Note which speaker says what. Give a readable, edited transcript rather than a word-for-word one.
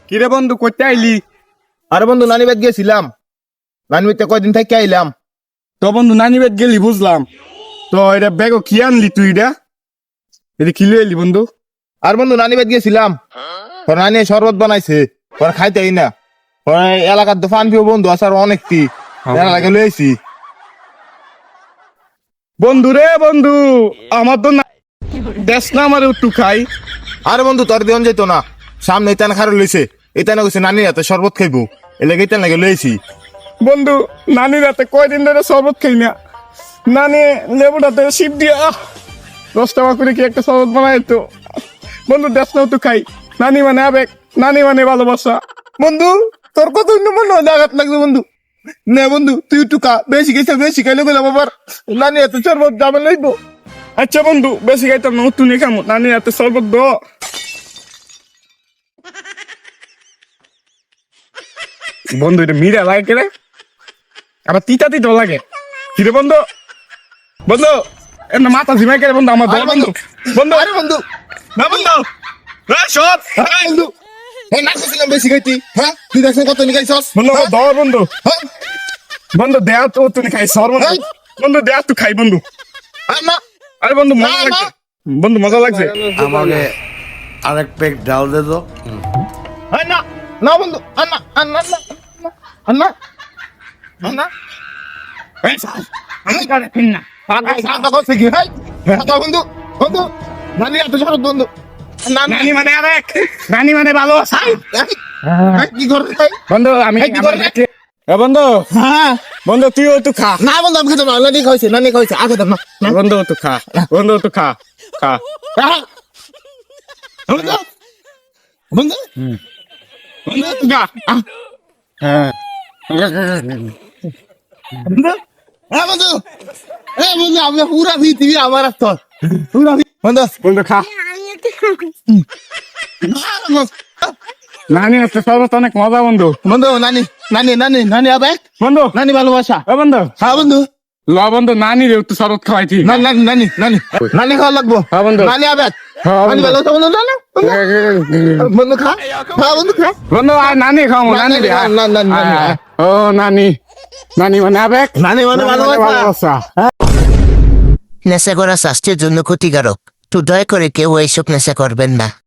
Speaker 1: কিরে বন্ধু করতে আইলি?
Speaker 2: আরে বন্ধু নানি বাদ গেছিলাম। নানি বাড়িতে কয়দিন থেকে আইলাম।
Speaker 1: তো বন্ধু নানি বেদ গেলি বুঝলাম, তো এটা ব্যাগও কি আনলি তুই? এটা কি লই এলি বন্ধু?
Speaker 2: আর বন্ধু নানি বাদ গেছিলাম, তোর নানি শরবত বানাইছে, তোর খাইতেই না। তোর এলাকার তো ফান পিও বন্ধু আছে আর অনেকটি এলাকা লইছি।
Speaker 1: বন্ধু রে বন্ধু, আমার তো দেশ না আমার একটু খাই।
Speaker 2: আরে বন্ধু তোর দেন যেত না, সামনে ইতান খারো লইছে, ইতানে কইছে নানি এত শরবত খাইবো, এলাকা ইতান লাগে লইছি।
Speaker 1: বন্ধু নানি রাতে কয়দিন ধরে শরবত খাই না, নানি লেবুটাতে শিপ দিয়া 10 টাকা করে কি একটা শরবত বানাই তো। বন্ধু দেশ নাও তো খাই, নানি মানে আবেগ, নানি মানে ভালোবাসা।
Speaker 2: বন্ধু তোর কত মনে হয় আঘাত লাগবে বন্ধু। না বন্ধু তুই একটু খা, বেশি খাইছে বেশি খাইলে গেলাম আবার নানি এত শরবত যাবে লইবো।
Speaker 1: আচ্ছা বন্ধু বেশি খাইতাম না, তুই নি খামো, নানি রাতে শরবত দো। বন্ধু এটা মিরা লাগে কেরে, আবার তিতা তিতা লাগে। কিরে বন্ধু, বন্ধু এমন মাথা ঝিমাই কেরে বন্ধু আমার
Speaker 2: আরে
Speaker 1: বন্ধু। বন্ধু
Speaker 2: আরে বন্ধু
Speaker 1: না বন্ধু, সব
Speaker 2: বন্ধু এই না খাইছিলাম বেশি খাইতি, হ্যাঁ তুই দেখছিস কত নিয়ে খাইছস
Speaker 1: বন্ধু দর বন্ধু,
Speaker 2: হ্যাঁ
Speaker 1: বন্ধু দেয়া তো তুই খাই সর বন্ধু, বন্ধু দেয়া তুই খাই বন্ধু।
Speaker 2: না
Speaker 1: আরে বন্ধু মজা
Speaker 2: না,
Speaker 1: লাগছে, বন্ধু মজা লাগছে।
Speaker 3: আমাকে আরেক পেক ডাল দে তো।
Speaker 2: হ্যাঁ না না বন্ধু আন্না আন্না আন্না আন্না
Speaker 1: এই সাল, আমি করে ফিন না।
Speaker 2: সাদা করছে কি ভাই সাদা বন্ধু বন্ধু নানি এত শরবত বন্ধু না না
Speaker 1: নানি মানে আরেক, নানি মানে ভালোবাসা।
Speaker 2: কি করে ভাই
Speaker 1: বন্ধু আমি
Speaker 2: এই কি করবে?
Speaker 1: এ বন্ধু,
Speaker 2: হ্যাঁ
Speaker 1: বন্ধু তুইও তো খা।
Speaker 2: না বন্ধু আমি খেতে না নানি খাইছে আগে দাম না
Speaker 1: বন্ধু তো খা, বন্ধু তো খা, খা।
Speaker 2: বন্ধু বন্ধু
Speaker 1: বন্ধু তো খা। হ্যাঁ
Speaker 2: বন্ধু হ্যাঁ বন্ধু বন্ধু আমি পুরা পৃথিবী আমার তো পুরা বন্ধু
Speaker 1: বন্ধু খা। নানি একটা শরবত অনেক মজা বন্ধু।
Speaker 2: বন্ধু নানি নানি নানি নানি আবে
Speaker 1: বন্ধু
Speaker 2: নানি ভালোবাসা
Speaker 1: এ বন্ধু
Speaker 2: হ্যাঁ বন্ধু
Speaker 1: ল বন্ধু, নানি রে একটু শরবত খাওয়াইছি।
Speaker 2: নানি নানি নানি নানি নানি খাওয়া লাগবো
Speaker 1: হ্যাঁ বন্ধু,
Speaker 2: নানি আবে
Speaker 1: হ্যাঁ
Speaker 2: নানি
Speaker 1: বন্ধু।
Speaker 2: ভালোবাসা বন্ধু না না বন্ধু খা খা বন্ধু খা
Speaker 1: বন্ধু আর নানি খাও, নানি রে
Speaker 2: না, না, না, না।
Speaker 1: ও নানি, নানি মানে আবেগ,
Speaker 2: নানি মানে ভালোবাসা
Speaker 1: ভালোবাসা।
Speaker 4: নেশা করা স্বাস্থ্যের জন্য ক্ষতিকারক, তো দয়া করে কেউ এইসব নেশা করবেন না।